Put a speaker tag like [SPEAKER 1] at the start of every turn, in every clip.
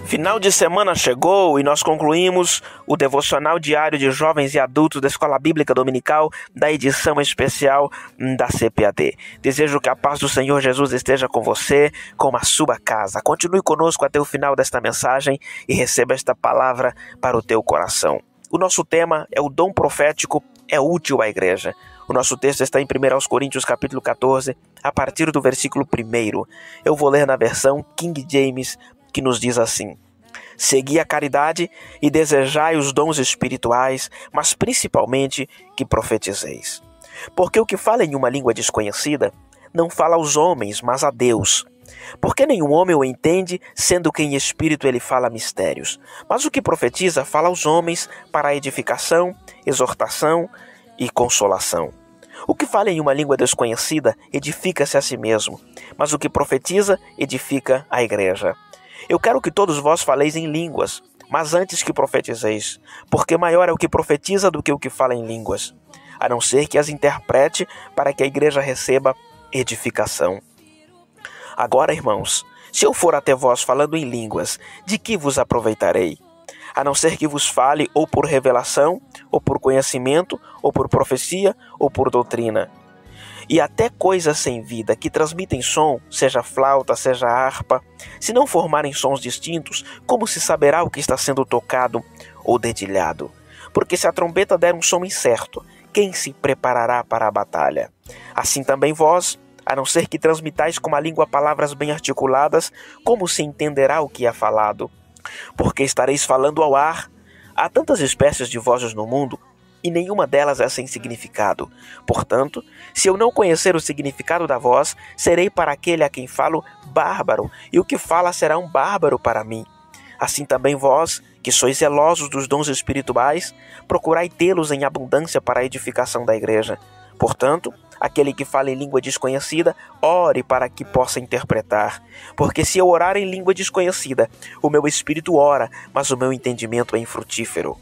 [SPEAKER 1] Final de semana chegou e nós concluímos o devocional diário de jovens e adultos da Escola Bíblica Dominical da edição especial da CPAD. Desejo que a paz do Senhor Jesus esteja com você, com a sua casa. Continue conosco até o final desta mensagem e receba esta palavra para o teu coração. O nosso tema é o dom profético é útil à igreja. O nosso texto está em 1 Coríntios capítulo 14, a partir do versículo 1. Eu vou ler na versão King James, que nos diz assim: segui a caridade e desejai os dons espirituais, mas principalmente que profetizeis. Porque o que fala em uma língua desconhecida não fala aos homens, mas a Deus. Porque nenhum homem o entende, sendo que em espírito ele fala mistérios. Mas o que profetiza fala aos homens para a edificação, exortação e consolação. O que fala em uma língua desconhecida edifica-se a si mesmo, mas o que profetiza edifica a igreja. Eu quero que todos vós faleis em línguas, mas antes que profetizeis, porque maior é o que profetiza do que o que fala em línguas, a não ser que as interprete para que a igreja receba edificação. Agora, irmãos, se eu for até vós falando em línguas, de que vos aproveitarei? A não ser que vos fale ou por revelação, ou por conhecimento, ou por profecia, ou por doutrina. E até coisas sem vida que transmitem som, seja flauta, seja harpa, se não formarem sons distintos, como se saberá o que está sendo tocado ou dedilhado? Porque se a trombeta der um som incerto, quem se preparará para a batalha? Assim também vós, a não ser que transmitais com a língua palavras bem articuladas, como se entenderá o que é falado? Porque estareis falando ao ar. Há tantas espécies de vozes no mundo, e nenhuma delas é sem significado. Portanto, se eu não conhecer o significado da voz, serei para aquele a quem falo bárbaro, e o que fala será um bárbaro para mim. Assim também vós, que sois zelosos dos dons espirituais, procurai tê-los em abundância para a edificação da igreja. Portanto, aquele que fala em língua desconhecida, ore para que possa interpretar. Porque se eu orar em língua desconhecida, o meu espírito ora, mas o meu entendimento é infrutífero.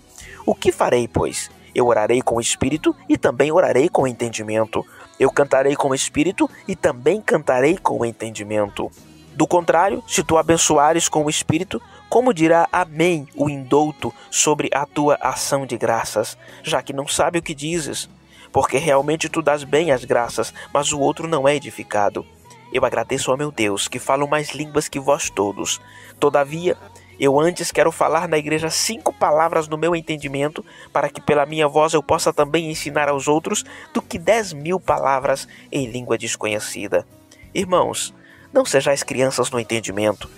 [SPEAKER 1] O que farei, pois? Eu orarei com o espírito e também orarei com o entendimento. Eu cantarei com o espírito e também cantarei com o entendimento. Do contrário, se tu abençoares com o espírito, como dirá amém o indouto sobre a tua ação de graças, já que não sabe o que dizes? Porque realmente tu dás bem as graças, mas o outro não é edificado. Eu agradeço ao meu Deus, que falo mais línguas que vós todos. Todavia, eu antes quero falar na igreja 5 palavras no meu entendimento, para que pela minha voz eu possa também ensinar aos outros, do que 10.000 palavras em língua desconhecida. Irmãos, não sejais crianças no entendimento.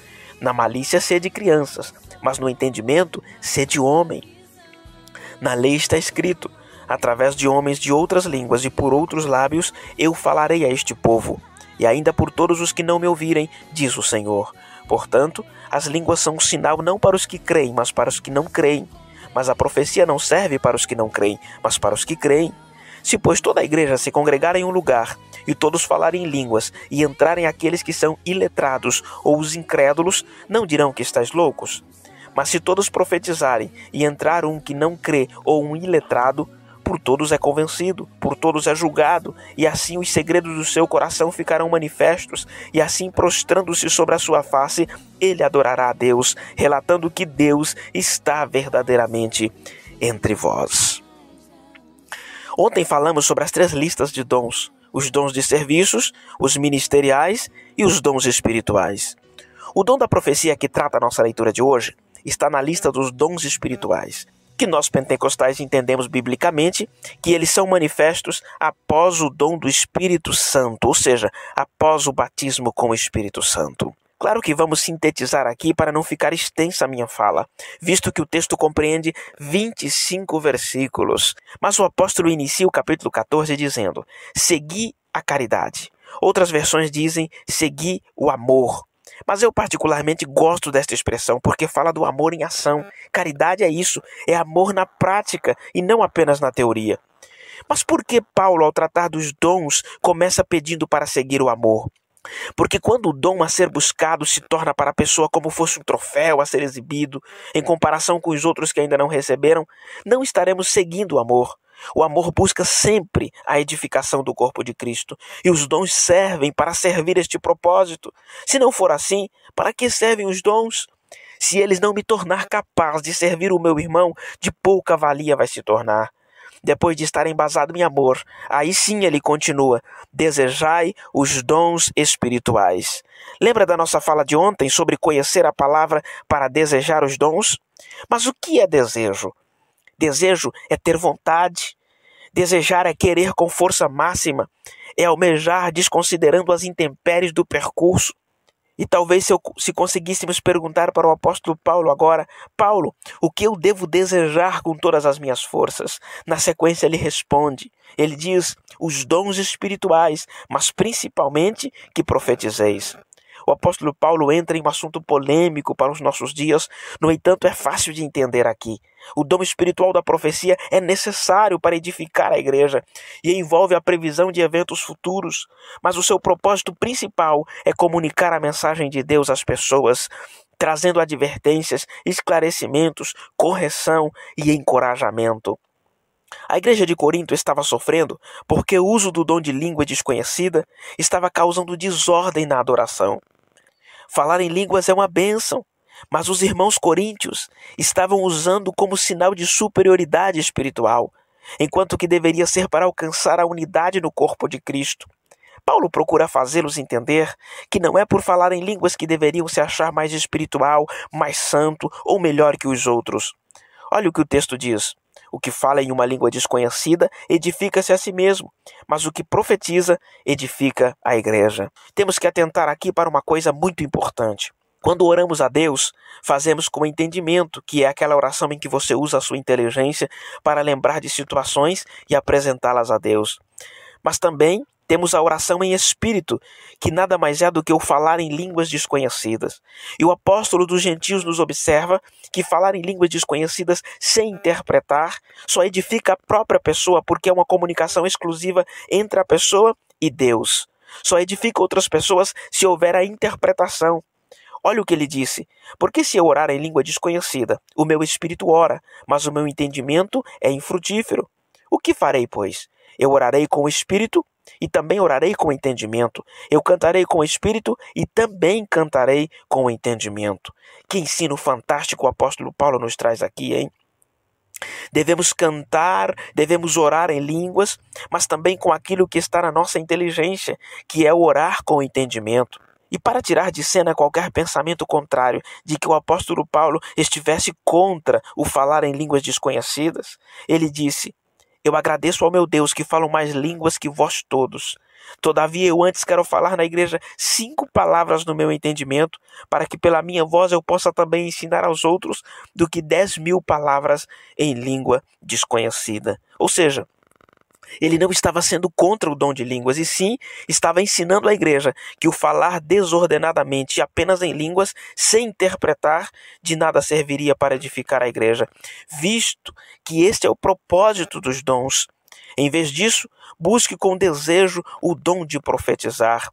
[SPEAKER 1] Na malícia sede crianças, mas no entendimento sede homem. Na lei está escrito: através de homens de outras línguas e por outros lábios eu falarei a este povo, e ainda por todos os que não me ouvirem, diz o Senhor. Portanto, as línguas são um sinal não para os que creem, mas para os que não creem. Mas a profecia não serve para os que não creem, mas para os que creem. Se, pois, toda a igreja se congregar em um lugar, e todos falarem em línguas, e entrarem aqueles que são iletrados ou os incrédulos, não dirão que estáis loucos? Mas se todos profetizarem, e entrar um que não crê ou um iletrado, por todos é convencido, por todos é julgado, e assim os segredos do seu coração ficarão manifestos, e assim prostrando-se sobre a sua face, ele adorará a Deus, relatando que Deus está verdadeiramente entre vós. Ontem falamos sobre as 3 listas de dons: os dons de serviços, os ministeriais e os dons espirituais. O dom da profecia que trata a nossa leitura de hoje está na lista dos dons espirituais, que nós pentecostais entendemos biblicamente que eles são manifestos após o dom do Espírito Santo, ou seja, após o batismo com o Espírito Santo. Claro que vamos sintetizar aqui para não ficar extensa a minha fala, visto que o texto compreende 25 versículos. Mas o apóstolo inicia o capítulo 14 dizendo: segui a caridade. Outras versões dizem: segui o amor. Mas eu particularmente gosto desta expressão porque fala do amor em ação. Caridade é isso, é amor na prática e não apenas na teoria. Mas por que Paulo, ao tratar dos dons, começa pedindo para seguir o amor? Porque quando o dom a ser buscado se torna para a pessoa como fosse um troféu a ser exibido, em comparação com os outros que ainda não receberam, não estaremos seguindo o amor. O amor busca sempre a edificação do corpo de Cristo, e os dons servem para servir este propósito. Se não for assim, para que servem os dons? Se eles não me tornar capaz de servir o meu irmão, de pouca valia vai se tornar. Depois de estar embasado em amor, aí sim ele continua: desejai os dons espirituais. Lembra da nossa fala de ontem sobre conhecer a palavra para desejar os dons? Mas o que é desejo? Desejo é ter vontade. Desejar é querer com força máxima. É almejar desconsiderando as intempéries do percurso. E talvez se conseguíssemos perguntar para o apóstolo Paulo agora: Paulo, o que eu devo desejar com todas as minhas forças? Na sequência ele responde, ele diz: os dons espirituais, mas principalmente que profetizeis. O apóstolo Paulo entra em um assunto polêmico para os nossos dias, no entanto é fácil de entender aqui. O dom espiritual da profecia é necessário para edificar a igreja e envolve a previsão de eventos futuros, mas o seu propósito principal é comunicar a mensagem de Deus às pessoas, trazendo advertências, esclarecimentos, correção e encorajamento. A igreja de Corinto estava sofrendo porque o uso do dom de língua desconhecida estava causando desordem na adoração. Falar em línguas é uma bênção, mas os irmãos coríntios estavam usando como sinal de superioridade espiritual, enquanto que deveria ser para alcançar a unidade no corpo de Cristo. Paulo procura fazê-los entender que não é por falar em línguas que deveriam se achar mais espiritual, mais santo ou melhor que os outros. Olha o que o texto diz: o que fala em uma língua desconhecida edifica-se a si mesmo, mas o que profetiza edifica a igreja. Temos que atentar aqui para uma coisa muito importante. Quando oramos a Deus, fazemos com entendimento, que é aquela oração em que você usa a sua inteligência para lembrar de situações e apresentá-las a Deus. Mas também temos a oração em espírito, que nada mais é do que o falar em línguas desconhecidas. E o apóstolo dos gentios nos observa que falar em línguas desconhecidas sem interpretar só edifica a própria pessoa, porque é uma comunicação exclusiva entre a pessoa e Deus. Só edifica outras pessoas se houver a interpretação. Olha o que ele disse: porque se eu orar em língua desconhecida, o meu espírito ora, mas o meu entendimento é infrutífero. O que farei, pois? Eu orarei com o espírito e também orarei com o entendimento. Eu cantarei com o espírito e também cantarei com o entendimento. Que ensino fantástico o apóstolo Paulo nos traz aqui, hein? Devemos cantar, devemos orar em línguas, mas também com aquilo que está na nossa inteligência, que é orar com o entendimento. E para tirar de cena qualquer pensamento contrário de que o apóstolo Paulo estivesse contra o falar em línguas desconhecidas, ele disse: eu agradeço ao meu Deus que falo mais línguas que vós todos. Todavia eu antes quero falar na igreja 5 palavras no meu entendimento, para que pela minha voz eu possa também ensinar aos outros, do que 10.000 palavras em língua desconhecida. Ou seja, ele não estava sendo contra o dom de línguas, e sim estava ensinando à igreja que o falar desordenadamente apenas em línguas, sem interpretar, de nada serviria para edificar a igreja, visto que este é o propósito dos dons. Em vez disso, busque com desejo o dom de profetizar.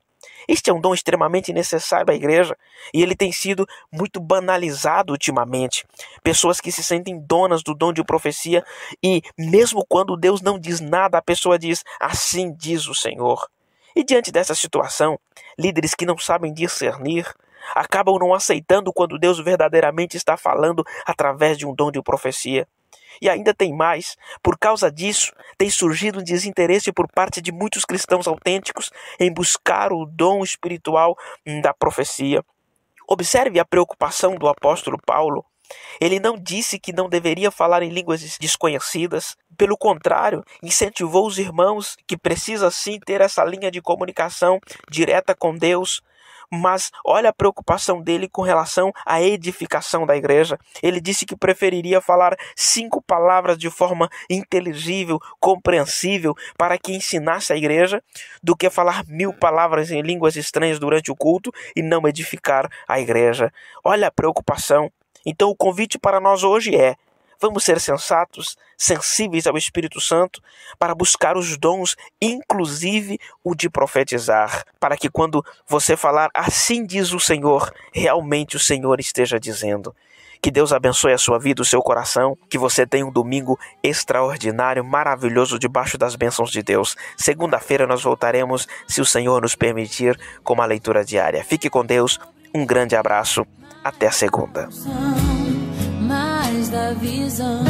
[SPEAKER 1] Este é um dom extremamente necessário à igreja e ele tem sido muito banalizado ultimamente. Pessoas que se sentem donas do dom de profecia e, mesmo quando Deus não diz nada, a pessoa diz: assim diz o Senhor. E diante dessa situação, líderes que não sabem discernir acabam não aceitando quando Deus verdadeiramente está falando através de um dom de profecia. E ainda tem mais: por causa disso, tem surgido um desinteresse por parte de muitos cristãos autênticos em buscar o dom espiritual da profecia. Observe a preocupação do apóstolo Paulo. Ele não disse que não deveria falar em línguas desconhecidas. Pelo contrário, incentivou os irmãos que precisa sim ter essa linha de comunicação direta com Deus. Mas olha a preocupação dele com relação à edificação da igreja. Ele disse que preferiria falar 5 palavras de forma inteligível, compreensível, para que ensinasse a igreja, do que falar 1.000 palavras em línguas estranhas durante o culto e não edificar a igreja. Olha a preocupação. Então o convite para nós hoje é: vamos ser sensatos, sensíveis ao Espírito Santo, para buscar os dons, inclusive o de profetizar, para que quando você falar assim diz o Senhor, realmente o Senhor esteja dizendo. Que Deus abençoe a sua vida, o seu coração, que você tenha um domingo extraordinário, maravilhoso, debaixo das bênçãos de Deus. Segunda-feira nós voltaremos, se o Senhor nos permitir, com uma leitura diária. Fique com Deus, um grande abraço. Até segunda.
[SPEAKER 2] Mais da visão.